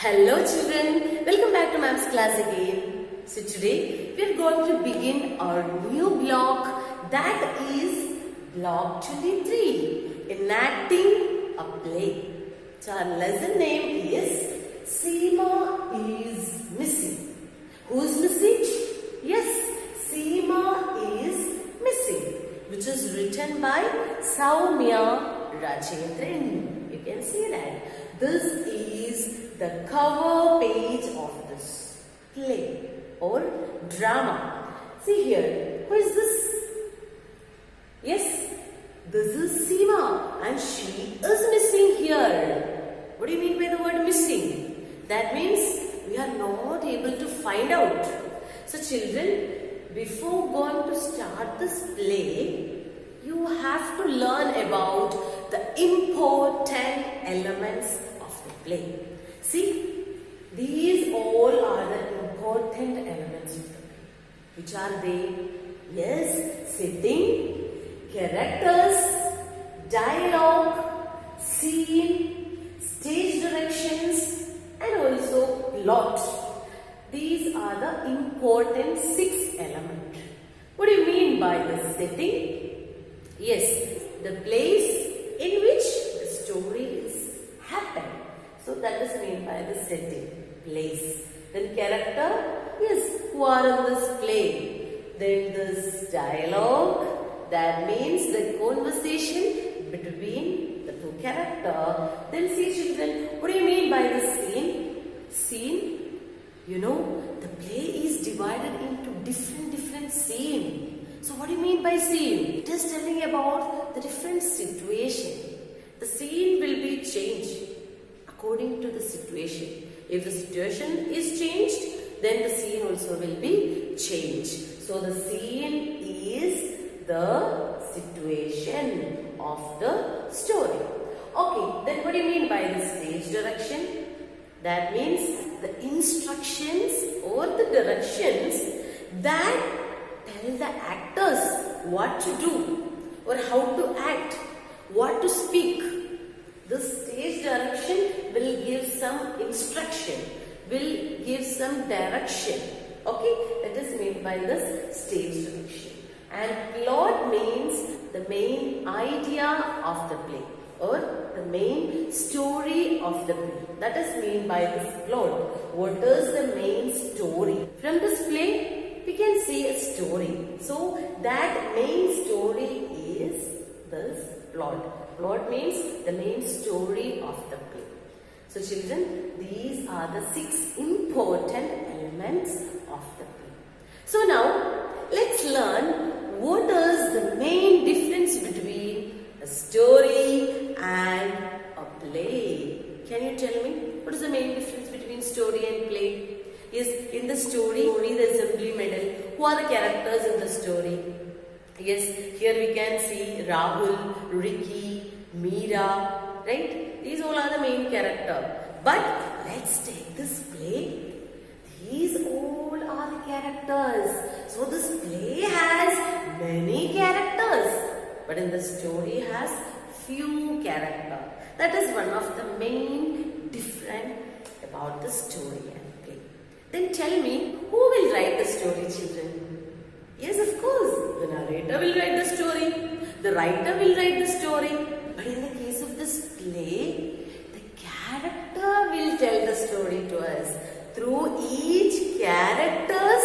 Hello children, welcome back to Ma'am's class again. So today we are going to begin our new block, that is block 23, enacting a play. So our lesson name is Seema is missing. Who's missing? Yes, Seema is missing, which is written by Soumya Rajendran. You can see that. This is the cover page of this play or drama. See here, who is this? Yes, this is Seema and she is missing here. What do you mean by the word missing? That means we are not able to find out. So children, before going to start this play, you have to learn about the important elements of the play. See, these all are the important elements of the play. Which are they? Yes, setting, characters, dialogue, scene, stage directions and also plot. These are the important 6 elements. What do you mean by the setting? Yes, the place in which the story is happening. So that is meant by the setting, place. Then character, yes, who are in this play. Then this dialogue, that means the conversation between the 2 characters. Then see children, what do you mean by the scene? Scene, you know, the play is divided into different scene. So what do you mean by scene? It is telling about the different situation. The scene will be changed according to the situation. If the situation is changed, then the scene also will be changed. So the scene is the situation of the story. Okay, then what do you mean by the stage direction? That means the instructions or the directions that tell the actors what to do or how to act, what to speak. The stage direction will give some instruction, will give some direction. Okay, that is meant by this stage direction. And plot means the main idea of the play or the main story of the play. That is meant by this plot. What is the main story? From this play, we can see a story. So that main story is this plot. Plot means the main story of the play. So children, these are the 6 important elements of the play. So now, let's learn what is the main difference between a story and a play. Can you tell me what is the main difference between story and play? Yes, in the story the assembly medal. Who are the characters in the story? Yes, here we can see Rahul, Ricky, Meera, right? These all are the main character. But let's take this play. These all are the characters. So this play has many characters. But in the story has few characters. That is one of the main difference about the story and play. Then tell me, who will write the story, children? Yes, of course, the narrator will write the story. The writer will write the story. But in the case of this play, the character will tell the story to us. Through each characters,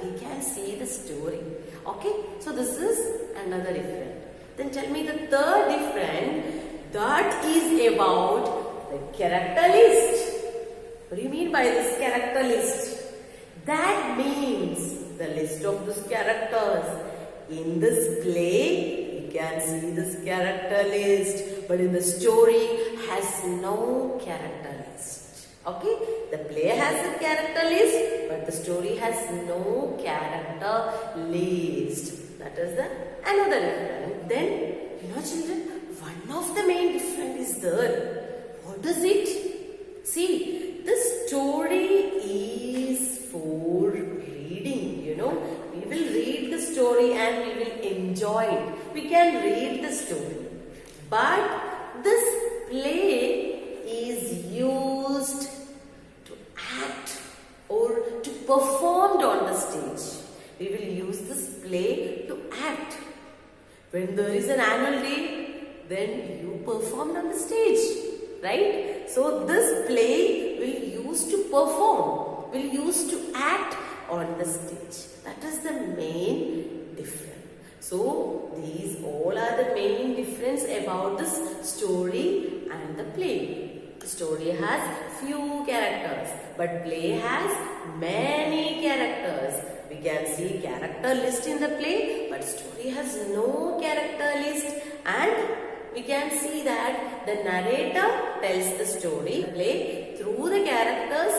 we can see the story. Okay, so this is another difference. Then tell me the third difference, that is about the character list. What do you mean by this character list? That means the list of these characters. In this play, you can see this character list. But in the story, has no character list. Okay? The play has a character list, but the story has no character list. That is the another difference. Then, you know children, one of the main difference is there. What is it? See, the story is for reading, you know. We will read the story and we will enjoy it. We can read the story. But this play is used When there is an annual day, then you performed on the stage, right? So this play will use to perform, will use to act on the stage. That is the main difference. So these all are the main difference about this story and the play. Story has few characters, but play has many characters. We can see character list in the play, but story has no character list, and we can see that the narrator tells the story. Play through the characters,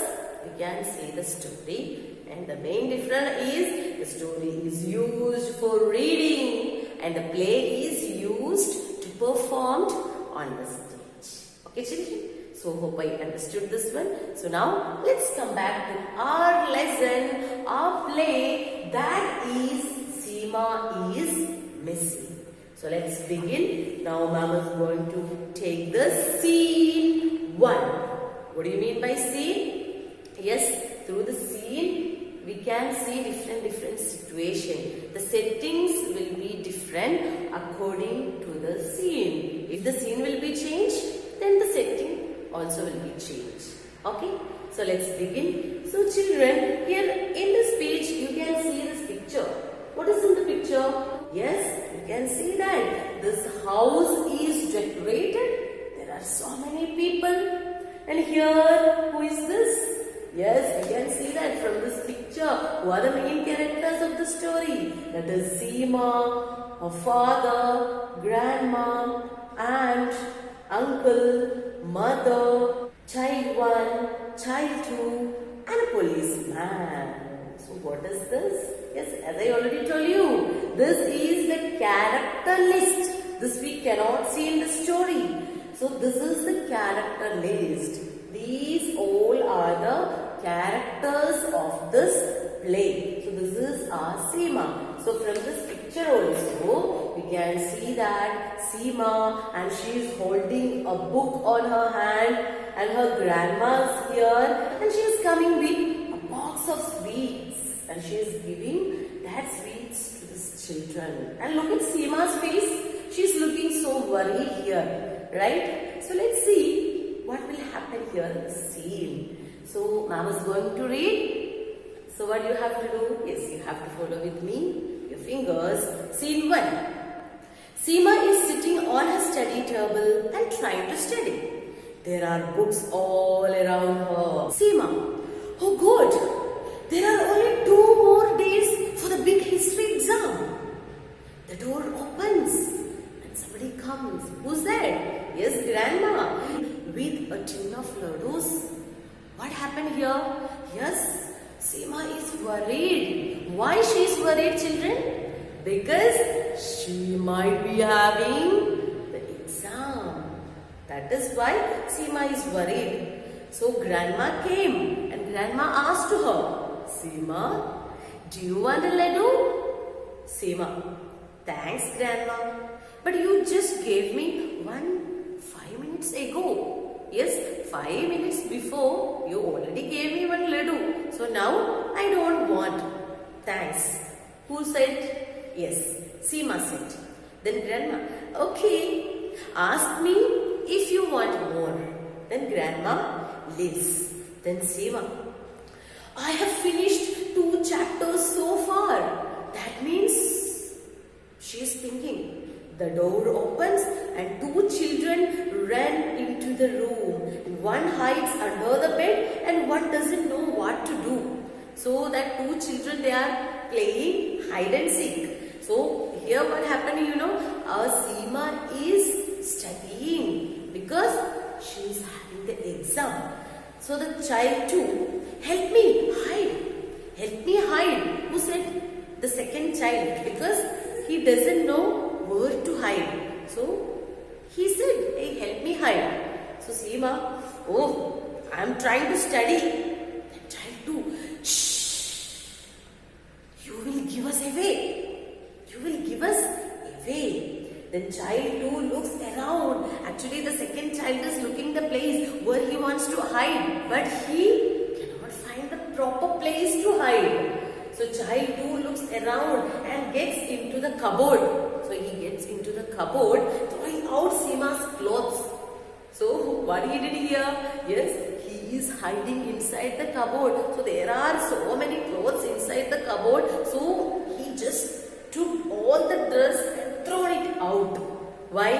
we can see the story. And the main difference is the story is used for reading and the play is used to perform on the stage. Okay, children? So hope I understood this one. So now let's come back to our lesson, our play, that is Seema is Missing. So let's begin. Now ma'am is going to take the scene 1. What do you mean by scene? Yes, through the scene we can see different situation. The settings will be different according to the scene. If the scene will be changed, then the setting also will be changed. Okay, so let's begin. So children, here in this page you can see this picture. What is in the picture? Yes, you can see that this house is decorated. There are so many people. And here, who is this? Yes, we can see that from this picture. Who are the main characters of the story? That is Seema, her father, grandma, aunt, uncle, mother, child 1, child 2 and a policeman. So what is this? Yes, as I already told you, this is the character list. This we cannot see in the story. So this is the character list. These all are the characters of this play. So this is our Seema. So from this picture also, we can see that Seema, and she is holding a book on her hand and her grandma is here and she is coming with a box of sweets and she is giving that sweets to these children. And look at Seema's face. She is looking so worried here, right? So let's see what will happen here in the scene. So ma'am is going to read. So what you have to do? Yes, you have to follow with me. Your fingers. Scene 1. Seema is sitting on her study table and trying to study. There are books all around her. Seema, oh God, there are only 2 more days for the big history exam. The door opens and somebody comes. Who's that? Yes, grandma. With a tin of laddus. What happened here? Yes, Seema is worried. Why she is worried, children? Because she might be having the exam. That is why Seema is worried. So grandma came and grandma asked to her, Seema, do you want a laddu? Seema, thanks grandma. But you just gave me 5 minutes ago. Yes, 5 minutes before you already gave me one laddu. So now I don't want. Thanks. Who said? Yes, Seema said. Then grandma, okay, ask me if you want more. Then grandma leaves. Then Seema, I have finished 2 chapters so far. That means she is thinking. The door opens and 2 children run into the room. One hides under the bed and one doesn't know what to do. So that 2 children, they are playing hide and seek. So here what happened, our Seema is studying because she is having the exam. So the child 2, help me hide. Help me hide. Who said? The second child, because he doesn't know where to hide. So he said, hey, help me hide. So Seema, oh, I am trying to study. That child 2, shh, you will give us away. You will give us away. Then child 2 looks around. Actually, the second child is looking the place where he wants to hide, but he cannot find the proper place to hide. So child 2 looks around and gets into the cupboard. So he gets into the cupboard, throwing out Seema's clothes. So what he did here? Yes, he is hiding inside the cupboard. So there are so many clothes inside the cupboard. So he just took all the dress and thrown it out. Why?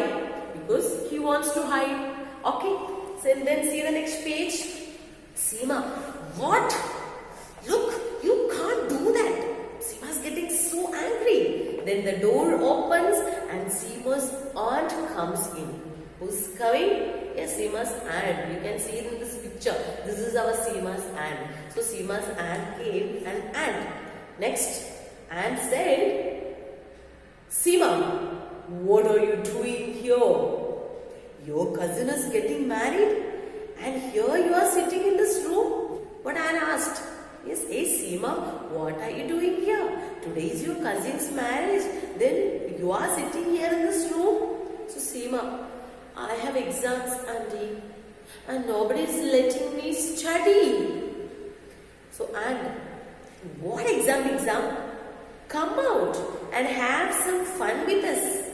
Because he wants to hide. Okay. So then see the next page. Seema, what? Look, you can't do that. Seema's getting so angry. Then the door opens and Seema's aunt comes in. Who's coming? Yes, Seema's aunt. You can see it in this picture. This is our Seema's aunt. So Seema's aunt came and aunt. Next, aunt said, Seema, what are you doing here? Your cousin is getting married and here you are sitting in this room. What Anne asked? Yes, hey Seema, what are you doing here? Today is your cousin's marriage. Then you are sitting here in this room. So Seema, I have exams, Auntie, and nobody is letting me study. So Aunt, what exam? Come out and have some fun with us.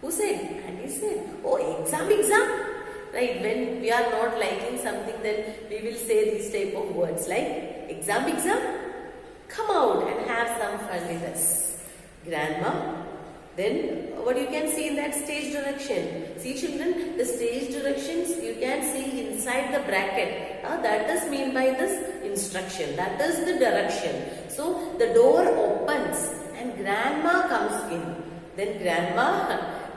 Who said? Auntie said, oh, exam. Right, when we are not liking something, then we will say these type of words like exam. Come out and have some fun with us. Grandma, then what you can see in that stage direction. See children, the stage directions you can see inside the bracket. That is mean by this instruction. That is the direction. So the door opens and grandma comes in. Then grandma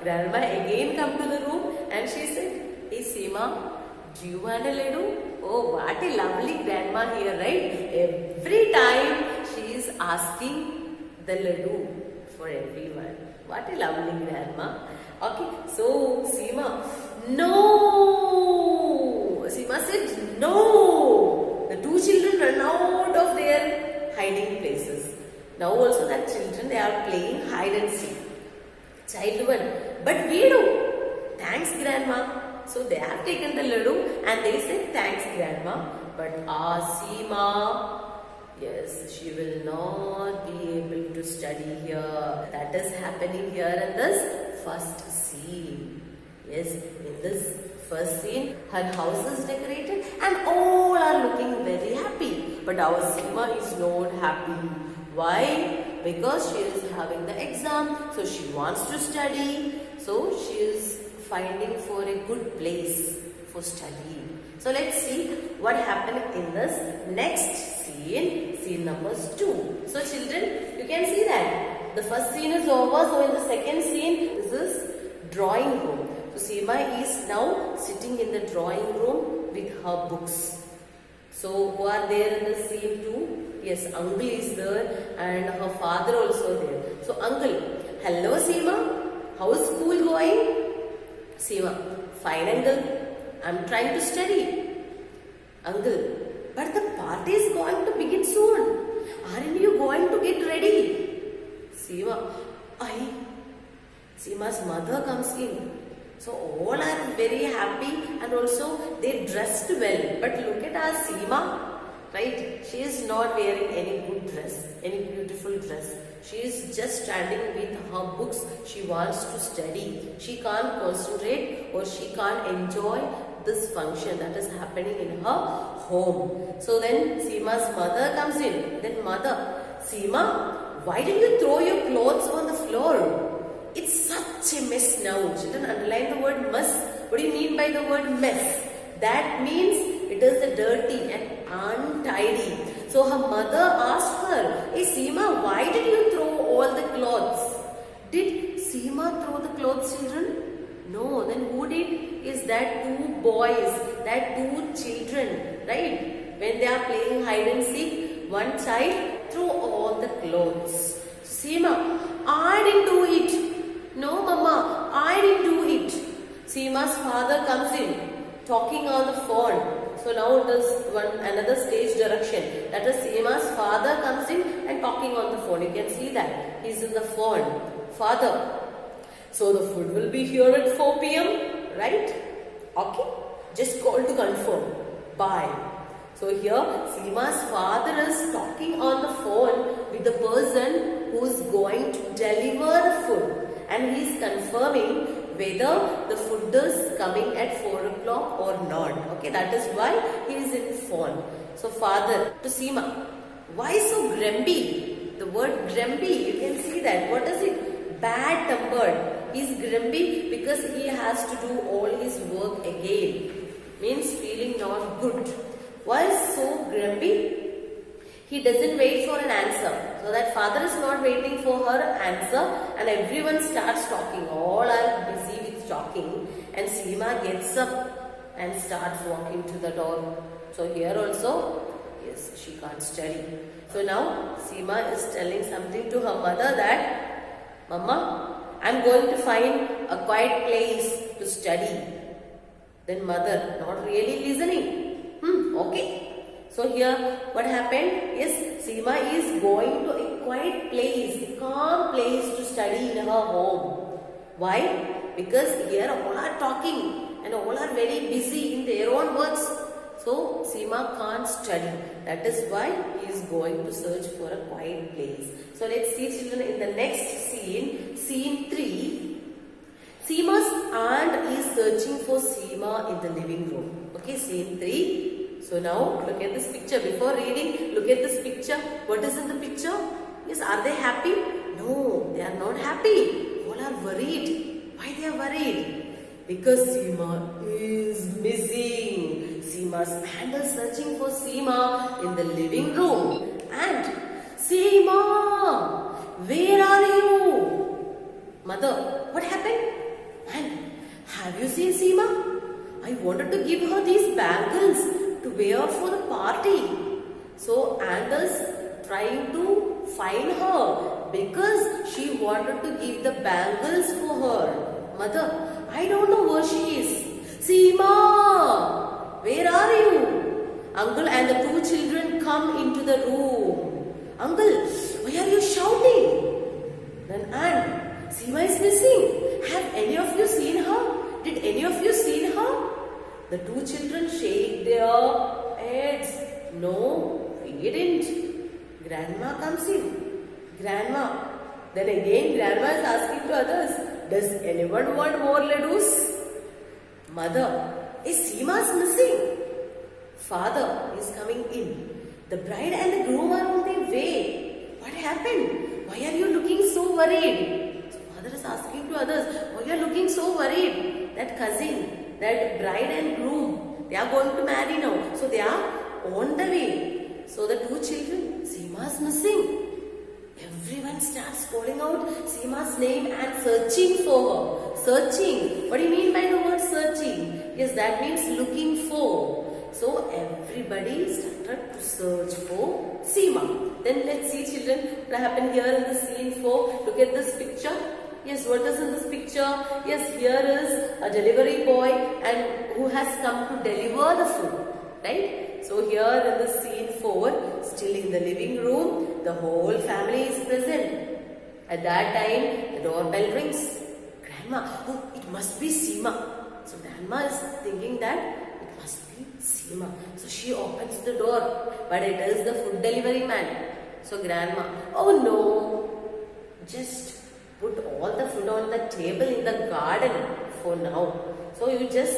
again come to the room and she said, hey Seema, do you want a laddu? Oh, what a lovely grandma here, right? Every time she is asking the laddu for everyone. What a lovely grandma. Okay, so Seema, no! Seema said no! The two children run out of their hiding places. Now also that children, they are playing hide and seek. Child one, but we do. Thanks grandma. So they have taken the laddu and they said thanks grandma. But Seema, yes, she will not be able to study here. That is happening here in this first scene. Yes, in this first scene, her house is decorated and all are looking very happy. But our Seema is not happy. Why? Because she is having the exam, so she wants to study. So she is finding for a good place for studying. So let's see what happened in this next scene number 2. So children, you can see that the first scene is over. So in the second scene, this is drawing room. So Seema is now sitting in the drawing room with her books. So who are there in the scene 2? Yes, uncle is there and her father also there. So uncle, hello Seema, how is school going? Seema, fine uncle, I am trying to study. Uncle, but the party is going to begin soon. Aren't you going to get ready? Seema, Seema's mother comes in. So all are very happy and also they dressed well. But look at our Seema, right? She is not wearing any good dress, any beautiful dress. She is just standing with her books. She wants to study. She can't concentrate or she can't enjoy this function that is happening in her home. So then Seema's mother comes in. Then mother, Seema, why did you throw your clothes on the floor? It's such a mess now. Children, underline the word mess. What do you mean by the word mess? That means it is dirty and untidy. So her mother asked her, hey Seema, why did you throw all the clothes? Did Seema throw the clothes, children? No, then who did? Is that two boys, that two children, right? When they are playing hide and seek, one child threw all the clothes. Seema, I didn't do it. No, Mama, I didn't do it. Seema's father comes in, talking on the phone. So now it is another stage direction. That is Seema's father comes in and talking on the phone. You can see that. He's in the phone. Father, so the food will be here at 4 p.m. Right? Okay. Just call to confirm. Bye. So here Seema's father is talking on the phone with the person who is going to deliver the food. and he is confirming whether the food is coming at 4 o'clock or not. Okay, that is why he is in phone. So father to Seema, why so grumpy? The word grumpy, you can see that. What is it? Bad tempered. He is grumpy because he has to do all his work again. Means feeling not good. Why so grumpy? He doesn't wait for an answer. So that father is not waiting for her answer and everyone starts talking. All are busy with talking and Seema gets up and starts walking to the door. So here also, yes, she can't study. So now Seema is telling something to her mother that, Mama, I'm going to find a quiet place to study. Then mother not really listening. Okay. So here what happened is Seema is going to a quiet place, a calm place to study in her home. Why? Because here all are talking and all are very busy in their own works. So Seema can't study. That is why he is going to search for a quiet place. So let's see children in the next scene, scene 3. Seema's aunt is searching for Seema in the living room. Okay, scene 3. So now look at this picture. Before reading, look at this picture. What is in the picture? Yes, are they happy? No, they are not happy. All are worried. Why they are worried? Because Seema is missing. Seema's aunt is searching for Seema in the living room. And Seema, where are you? Mother, what happened? And have you seen Seema? I wanted to give her these bangles to wear for the party. So aunt is trying to find her because she wanted to give the bangles for her. Mother, I don't know where she is. Seema, where are you? Uncle and the 2 children come into the room. Uncle, why are you shouting? Then aunt, Seema is missing. Have any of you seen her? Did any of you seen her? The 2 children shake their heads. No, we didn't. Grandma comes in. Grandma. Then again grandma is asking to others, does anyone want more ladoos? Mother, is Seema's missing? Father is coming in. The bride and the groom are on their way. What happened? Why are you looking so worried? So father is asking to others, why are you looking so worried? That cousin, that bride and groom, they are going to marry now. So they are on the way. So the 2 children, Seema is missing. Everyone starts calling out Seema's name and searching for her. Searching. What do you mean by the word searching? Yes, that means looking for. So everybody started to search for Seema. Then let's see children what happened here in the scene 4. Look at this picture. Yes, what is in this picture? Yes, here is a delivery boy and who has come to deliver the food. Right? So here in the scene 4, still in the living room, the whole family is present. At that time, the doorbell rings. Grandma, oh, it must be Seema. So grandma is thinking that it must be Seema. So she opens the door, but it is the food delivery man. So grandma, oh no, just put all the food on the table in the garden for now. So you just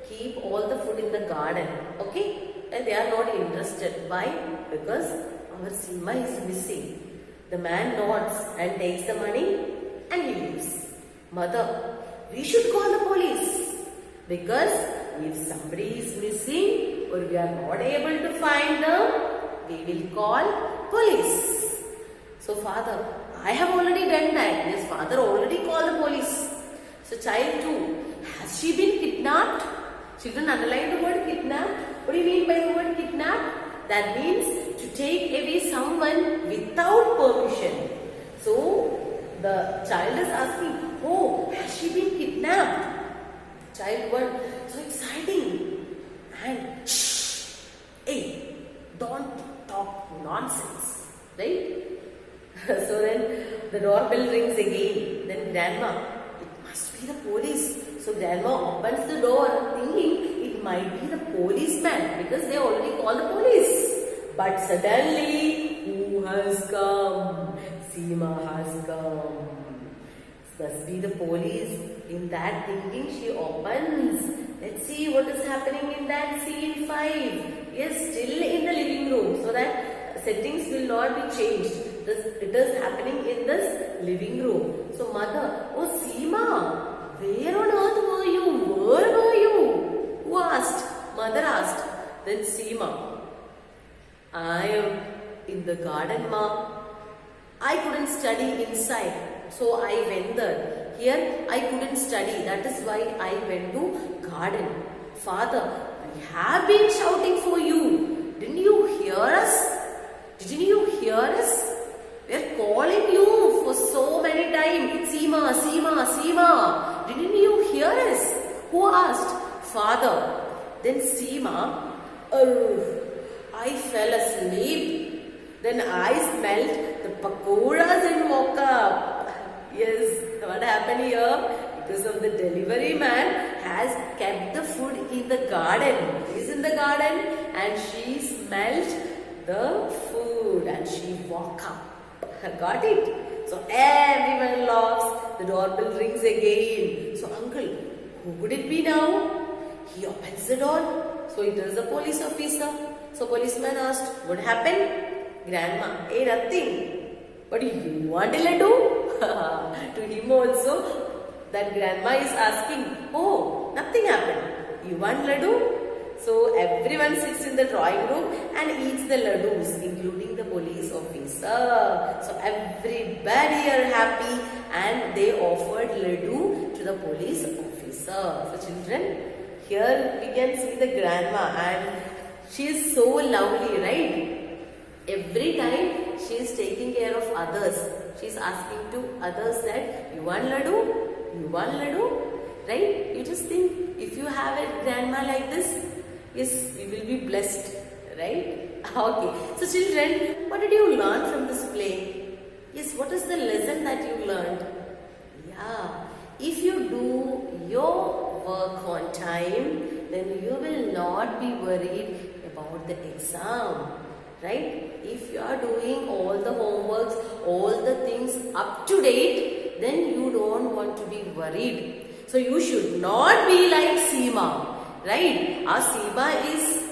keep all the food in the garden, okay? And they are not interested. Why? Because our Seema is missing. The man nods and takes the money and he leaves. Mother, we should call the police. Because if somebody is missing or we are not able to find them, we will call police. So father, I have already done that. Yes, father already called the police. So child 2, has she been kidnapped? Children, underline the word kidnapped. What do you mean by the word kidnapped? That means to take away someone without permission. So the child is asking, oh, has she been kidnapped? Child 1, so exciting. And shh, hey, don't talk nonsense. Right? So then the doorbell rings again. Then grandma, it must be the police. So grandma opens the door thinking it might be the policeman because they already called the police. But suddenly, who has come? Seema has come. Must be the police. In that thinking, she opens. Let's see what is happening in that scene 5. Yes, still in the living room, so that settings will not be changed. It is happening in this living room. So mother, oh Seema, where on earth were you? Where were you? Who asked? Mother asked. Then Seema, I am in the garden, ma. I couldn't study inside, so I went there. Here I couldn't study, that is why I went to garden. Father, we have been shouting for you. Didn't you hear us? Didn't you hear us? We are calling you for so many times. Seema, Seema, Seema. Didn't you hear us? Who asked? Father. Then Seema, oh, I fell asleep. Then I smelled the pakoras and woke up. Yes, what happened here? Because of the delivery man has kept the food in the garden. He is in the garden and she smelled the food and she woke up. Got it? So everyone laughs. The doorbell rings again. So uncle, who could it be now? He opens the door. So it is a police officer. So policeman asked, what happened? Grandma, hey, nothing. But you want a laddu? To him also, that grandma is asking, oh, nothing happened. You want laddu? So everyone sits in the drawing room and eats the laddus, including the police officer. So everybody are happy and they offered laddu to the police officer. So children, here we can see the grandma and she is so lovely, right? Every time she is taking care of others. She is asking to others that, you want laddu? You want laddu? Right? You just think, if you have a grandma like this, yes, we will be blessed, right? Okay. So children, what did you learn from this play? Yes, what is the lesson that you learned? Yeah, if you do your work on time, then you will not be worried about the exam, right? If you are doing all the homeworks, all the things up to date, then you don't want to be worried. So you should not be like Seema. Right? Our Seema is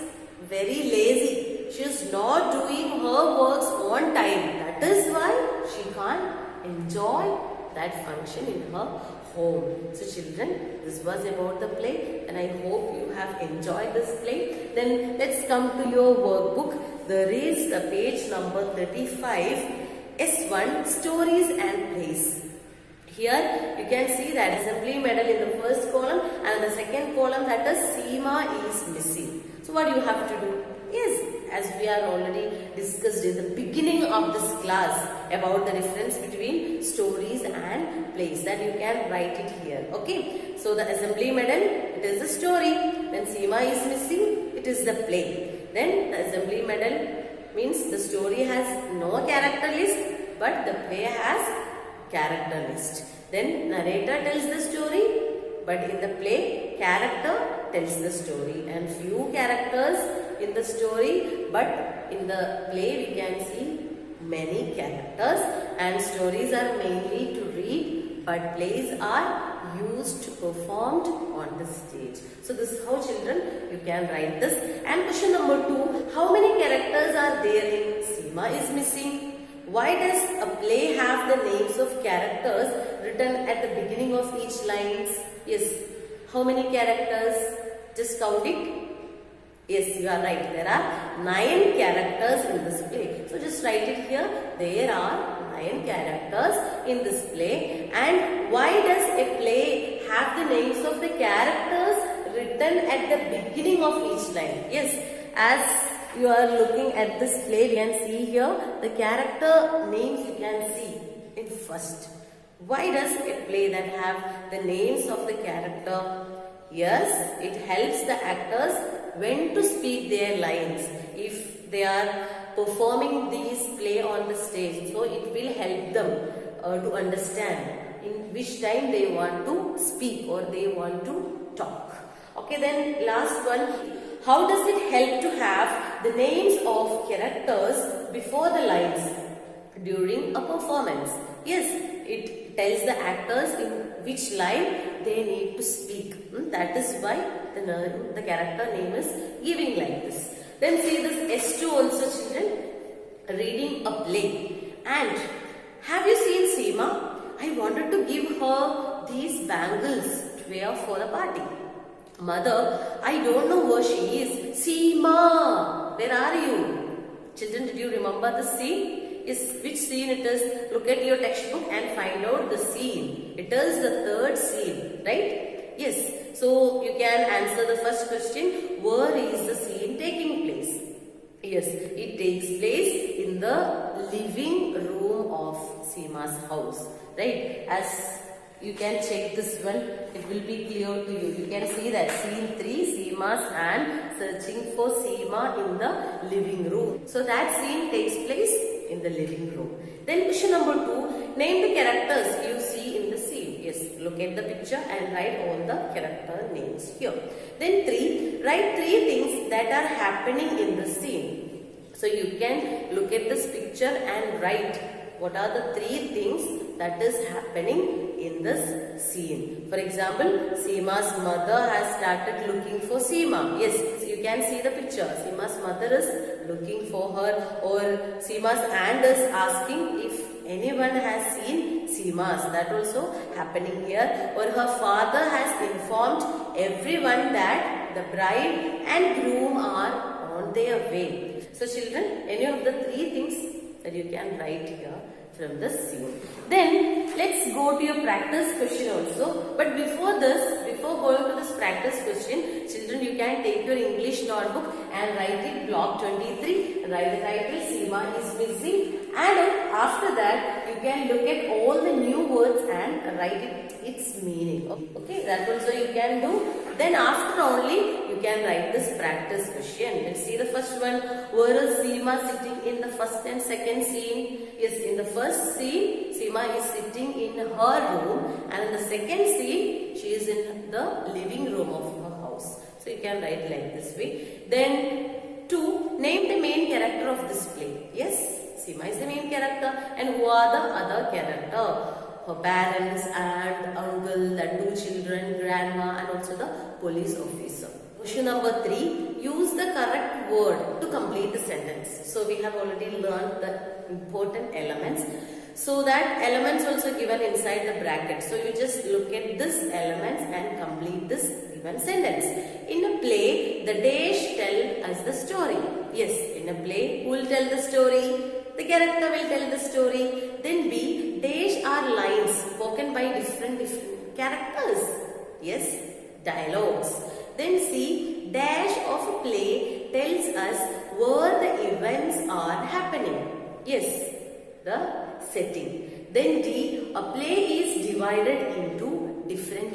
very lazy. She is not doing her works on time. That is why she can't enjoy that function in her home. So children, this was about the play and I hope you have enjoyed this play. Then let's come to your workbook. There is the page number 35, S1, Stories and Plays. Here you can see that assembly medal in the first column and the second column, that is Seema is missing. So what do you have to do? Yes, as we are already discussed in the beginning of this class about the difference between stories and plays, that you can write it here. Okay. So the assembly medal, it is the story. Then Seema is missing, it is the play. Then the assembly medal means the story has no character list but the play has character list. Then narrator tells the story, but in the play character tells the story, and few characters in the story, but in the play we can see many characters, and stories are mainly to read but plays are used to performed on the stage. So this is how children you can write this. And question number 2, how many characters are there in Seema is missing? Why does a play have the names of characters written at the beginning of each lines? Yes, how many characters? Just count it. Yes, you are right. There are 9 characters in this play. So just write it here. There are 9 characters in this play. And why does a play have the names of the characters written at the beginning of each line? Yes, as you are looking at this play, you can see here the character names you can see in first. Why does a play that have the names of the character? Yes, it helps the actors when to speak their lines. If they are performing these play on the stage, so it will help them to understand in which time they want to speak or they want to talk. Okay, then last one. How does it help to have the names of characters before the lines during a performance? Yes, it It tells the actors in which line they need to speak. That is why the character name is giving like this. Then see this S2 also, children. Reading a play. And have you seen Seema? I wanted to give her these bangles to wear for the party. Mother, I don't know where she is. Seema, where are you? Children, did you remember the scene? Yes, which scene it is? Look at your textbook and find out the scene. It is the third scene, right? Yes. So you can answer the first question. Where is the scene taking place? Yes, it takes place in the living room of Seema's house, right? As you can check this one, it will be clear to you. You can see that scene 3, Seema's hand searching for Seema in the living room. So that scene takes place in the living room. Then question number 2, name the characters you see in the scene. Yes, look at the picture and write all the character names here. Then 3, write 3 things that are happening in the scene. So you can look at this picture and write what are the 3 things that is happening in this scene. For example, Seema's mother has started looking for Seema. Yes, you can see the picture. Seema's mother is looking for her, or Seema's aunt is asking if anyone has seen Seema's. That also happening here. Or her father has informed everyone that the bride and groom are on their way. So children, any of the 3 things that you can write here from the scene. Then let's go to your practice question also. But before going to this practice question, children, you can take your English notebook and write it block 23. Write the title Seema is missing. And after that, you can look at all the new words and write its meaning. Okay, that also you can do. Then after only you can write this practice question. Let's see the first one. Where is Seema sitting in the first and second scene? Yes, in the first scene, Seema is sitting in her room, and in the second scene, she is in the living room of her house. So you can write like this way. Then 2, name the main character of this play. Yes, Seema is the main character, and who are the other character? Her parents, aunt, uncle, the 2 children, grandma, and also the police officer. Question number 3, use the correct word to complete the sentence. So we have already learned the important elements. So that elements also given inside the bracket. So you just look at this elements and complete this given sentence. In a play, the dash tell us the story. Yes, in a play, who will tell the story? The character will tell the story. Then B, dash are lines spoken by different characters. Yes, dialogues. Then C, dash of a play tells us where the events are happening. Yes, the setting. Then D, a play is divided into different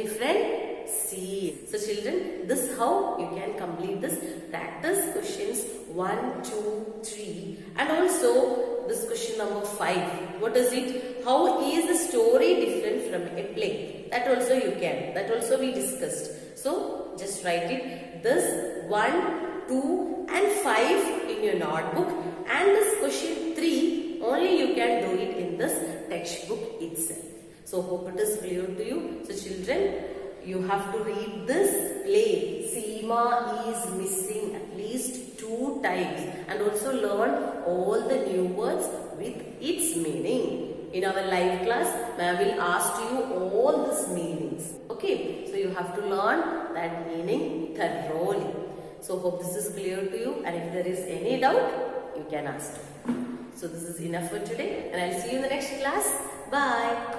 scenes. So children, this is how you can complete this practice questions 1, 2, 3, and also this question number 5. What is it? How is the story different from a play? That also you can. That also we discussed. So just write it. This 1, 2 and 5 in your notebook, and this question 3 only you can do it in this textbook itself. So hope it is clear to you. So children, you have to read this play. Seema is missing at least 2 times, and also learn all the new words with its meaning. In our live class, ma'am will ask you all these meanings. Okay, so you have to learn that meaning thoroughly. So hope this is clear to you, and if there is any doubt, you can ask. So this is enough for today, and I'll see you in the next class. Bye.